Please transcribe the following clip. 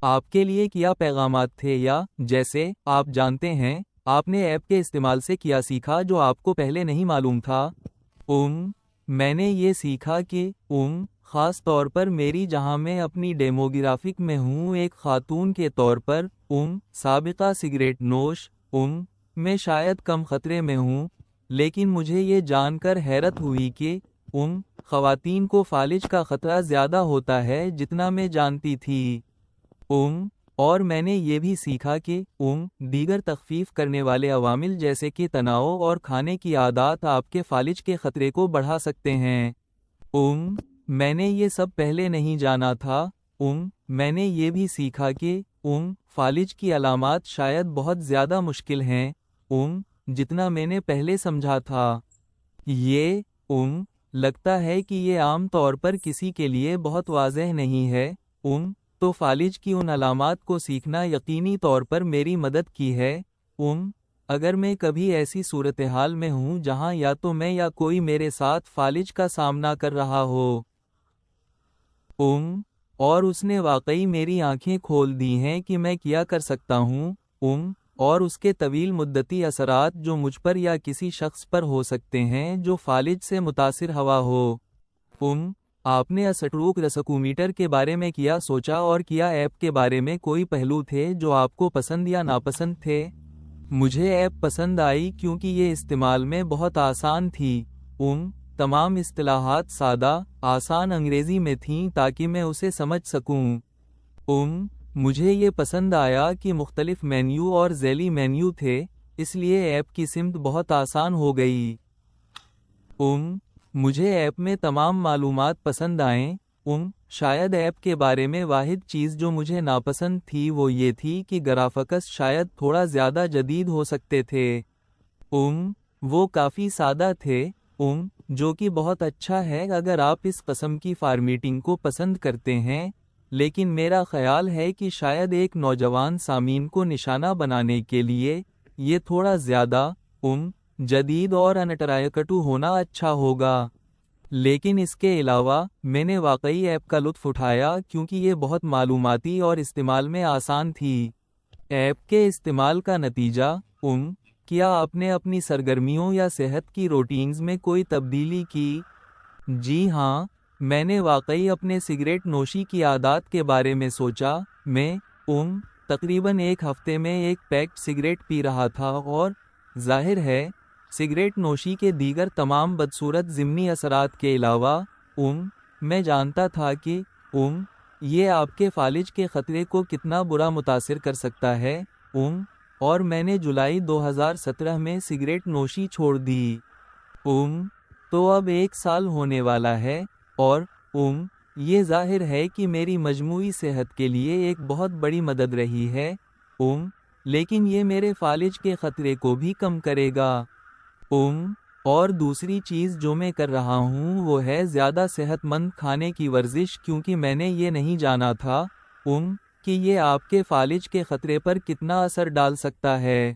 آپ کے لیے کیا پیغامات تھے، یا جیسے آپ جانتے ہیں آپ نے ایپ کے استعمال سے کیا سیکھا جو آپ کو پہلے نہیں معلوم تھا؟ میں نے یہ سیکھا کہ خاص طور پر میری جہاں میں اپنی ڈیموگرافک میں ہوں، ایک خاتون کے طور پر سابقہ سگریٹ نوش میں شاید کم خطرے میں ہوں، لیکن مجھے یہ جان کر حیرت ہوئی کہ خواتین کو فالج کا خطرہ زیادہ ہوتا ہے جتنا میں جانتی تھی۔ اور میں نے یہ بھی سیکھا کہ دیگر تخفیف کرنے والے عوامل جیسے کہ تناؤ اور کھانے کی عادات آپ کے فالج کے خطرے کو بڑھا سکتے ہیں۔ میں نے یہ سب پہلے نہیں جانا تھا۔ میں نے یہ بھی سیکھا کہ فالج کی علامات شاید بہت زیادہ مشکل ہیں جتنا میں نے پہلے سمجھا تھا۔ یہ لگتا ہے کہ یہ عام طور پر کسی کے لیے بہت واضح نہیں ہے۔ تو فالج کی ان علامات کو سیکھنا یقینی طور پر میری مدد کی ہے۔ اگر میں کبھی ایسی صورتحال میں ہوں جہاں یا تو میں یا کوئی میرے ساتھ فالج کا سامنا کر رہا ہو اور اس نے واقعی میری آنکھیں کھول دی ہیں کہ میں کیا کر سکتا ہوں اور اس کے طویل مدتی اثرات جو مجھ پر یا کسی شخص پر ہو سکتے ہیں جو فالج سے متاثر ہوا ہو۔ آپ نے اسٹروک رسکومیٹر کے بارے میں کیا سوچا، اور کیا ایپ کے بارے میں کوئی پہلو تھے جو آپ کو پسند یا ناپسند تھے؟ مجھے ایپ پسند آئی کیونکہ یہ استعمال میں بہت آسان تھی۔ تمام اصطلاحات سادہ، آسان انگریزی میں تھیں تاکہ میں اسے سمجھ سکوں۔ مجھے یہ پسند آیا کہ مختلف مینیو اور ذیلی مینیو تھے، اس لیے ایپ کی سمت بہت آسان ہو گئی۔ مجھے ایپ میں تمام معلومات پسند آئیں۔ شاید ایپ کے بارے میں واحد چیز جو مجھے ناپسند تھی وہ یہ تھی کہ گرافکس شاید تھوڑا زیادہ جدید ہو سکتے تھے۔ وہ کافی سادہ تھے، جو کہ بہت اچھا ہے اگر آپ اس قسم کی فارمیٹنگ کو پسند کرتے ہیں، لیکن میرا خیال ہے کہ شاید ایک نوجوان سامعین کو نشانہ بنانے کے لیے یہ تھوڑا زیادہ جدید اور انٹرایکٹو ہونا اچھا ہوگا۔ لیکن اس کے علاوہ میں نے واقعی ایپ کا لطف اٹھایا کیونکہ یہ بہت معلوماتی اور استعمال میں آسان تھی۔ ایپ کے استعمال کا نتیجہ کیا آپ نے اپنی سرگرمیوں یا صحت کی روٹینز میں کوئی تبدیلی کی؟ جی ہاں، میں نے واقعی اپنے سگریٹ نوشی کی عادات کے بارے میں سوچا۔ میں تقریباً ایک ہفتے میں ایک پیکٹ سگریٹ پی رہا تھا، اور ظاہر ہے سگریٹ نوشی کے دیگر تمام بدصورت ضمنی اثرات کے علاوہ میں جانتا تھا کہ یہ آپ کے فالج کے خطرے کو کتنا برا متاثر کر سکتا ہے۔ اور میں نے جولائی 2017 میں سگریٹ نوشی چھوڑ دی۔ تو اب 1 سال ہونے والا ہے، اور یہ ظاہر ہے کہ میری مجموعی صحت کے لیے ایک بہت بڑی مدد رہی ہے، لیکن یہ میرے فالج کے خطرے کو بھی کم کرے گا۔ اور دوسری چیز جو میں کر رہا ہوں وہ ہے زیادہ صحت مند کھانے کی ورزش، کیونکہ میں نے یہ نہیں جانا تھا کہ یہ آپ کے فالج کے خطرے پر کتنا اثر ڈال سکتا ہے۔